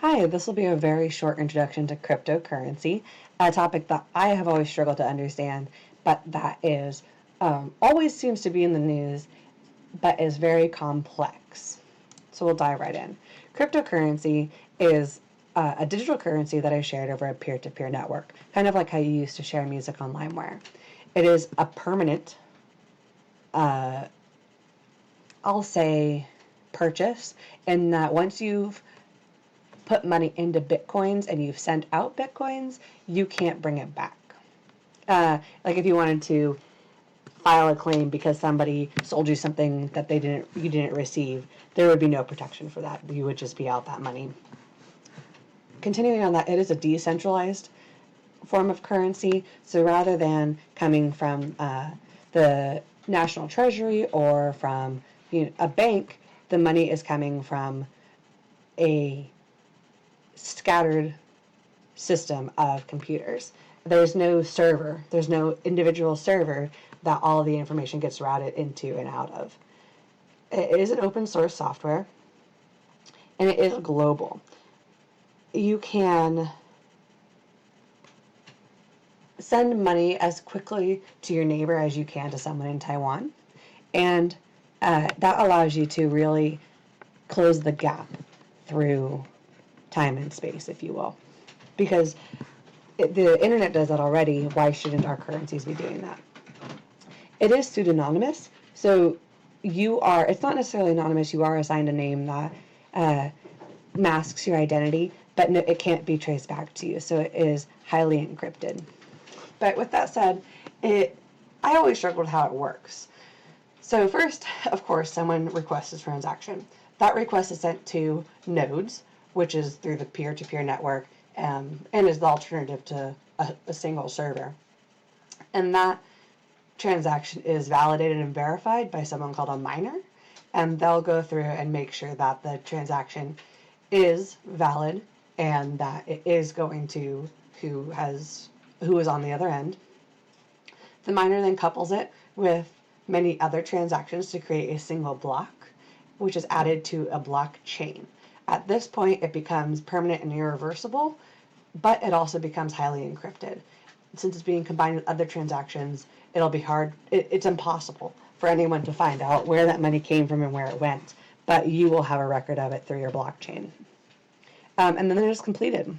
Hi, this will be a very short introduction to cryptocurrency, a topic that I have always struggled to understand, but that is always seems to be in the news, but is very complex. So we'll dive right in. Cryptocurrency is a digital currency that is shared over a peer-to-peer network, kind of like how you used to share music on LimeWire. It is a permanent, I'll say, purchase, in that once you've put money into bitcoins and you've sent out bitcoins, you can't bring it back. Like if you wanted to file a claim because somebody sold you something that you didn't receive, there would be no protection for that. You would just be out that money. Continuing on that, it is a decentralized form of currency. So rather than coming from the national treasury or from a bank, the money is coming from a scattered system of computers. There's no server, there's no individual server that all of the information gets routed into and out of. It is an open source software, and it is global. You can send money as quickly to your neighbor as you can to someone in Taiwan, and that allows you to really close the gap through time and space, if you will. Because the internet does that already, why shouldn't our currencies be doing that? It is pseudonymous, so it's not necessarily anonymous, you are assigned a name that masks your identity, but no, it can't be traced back to you, so it is highly encrypted. But with that said, I always struggled with how it works. So first, of course, someone requests a transaction. That request is sent to nodes, which is through the peer-to-peer network, and is the alternative to a single server. And that transaction is validated and verified by someone called a miner, and they'll go through and make sure that the transaction is valid and that it is going to who is on the other end. The miner then couples it with many other transactions to create a single block, which is added to a blockchain. At this point, it becomes permanent and irreversible, but it also becomes highly encrypted. Since it's being combined with other transactions, it'll be hard, it's impossible for anyone to find out where that money came from and where it went, but you will have a record of it through your blockchain. And then it is completed.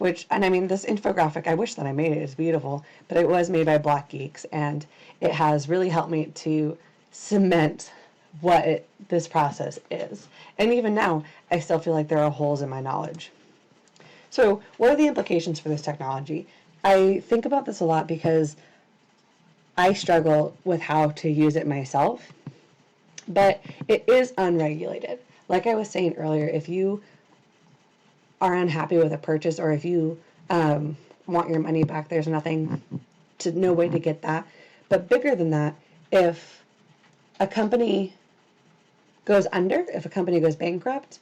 And I mean, this infographic, I wish that I made it, it's beautiful, but it was made by Black Geeks, and it has really helped me to cement what this process is. And even now, I still feel like there are holes in my knowledge. So what are the implications for this technology? I think about this a lot because I struggle with how to use it myself, but it is unregulated. Like I was saying earlier, if you are unhappy with a purchase, or if you want your money back, there's no way to get that. But bigger than that, if a company goes under, if a company goes bankrupt,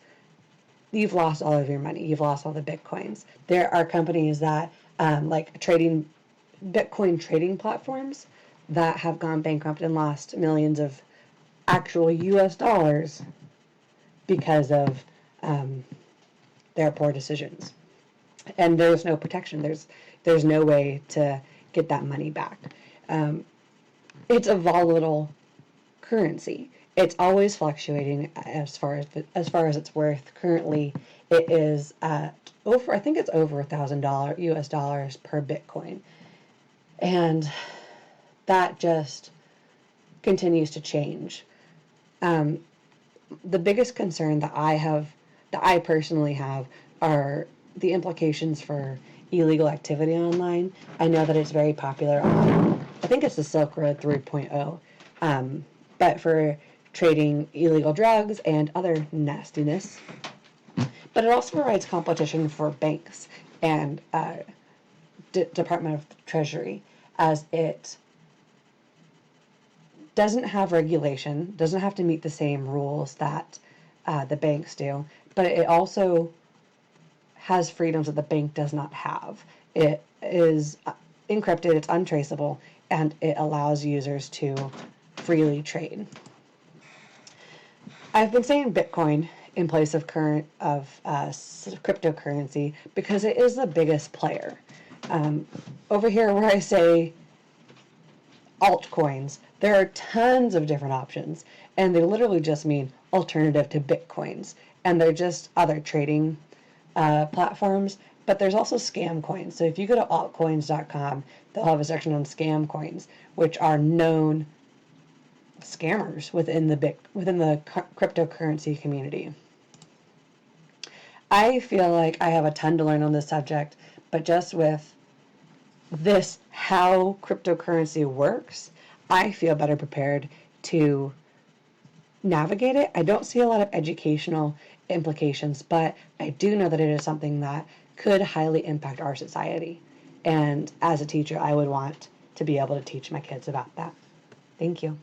you've lost all of your money. You've lost all the bitcoins. There are companies that like Bitcoin trading platforms that have gone bankrupt and lost millions of actual US dollars because of their poor decisions. And there's no protection. There's no way to get that money back. It's a volatile currency. It's always fluctuating as far as its worth. Currently, it is at I think it's over $1,000 US dollars per Bitcoin, and that just continues to change. The biggest concern that I personally have, are the implications for illegal activity online. I know that it's very popular on, I think it's the Silk Road 3.0, but for trading illegal drugs and other nastiness. But it also provides competition for banks and Department of Treasury, as it doesn't have regulation, doesn't have to meet the same rules that the banks do, but it also has freedoms that the bank does not have. It is encrypted, it's untraceable, and it allows users to freely trade. I've been saying Bitcoin in place of cryptocurrency because it is the biggest player. Over here where I say altcoins, there are tons of different options, and they literally just mean alternative to Bitcoins, and they're just other trading platforms. But there's also scam coins. So if you go to altcoins.com, they'll have a section on scam coins, which are known scammers within the cryptocurrency community. I feel like I have a ton to learn on this subject, but just with this, how cryptocurrency works, I feel better prepared to navigate it. I don't see a lot of educational implications, but I do know that it is something that could highly impact our society. And as a teacher, I would want to be able to teach my kids about that. Thank you.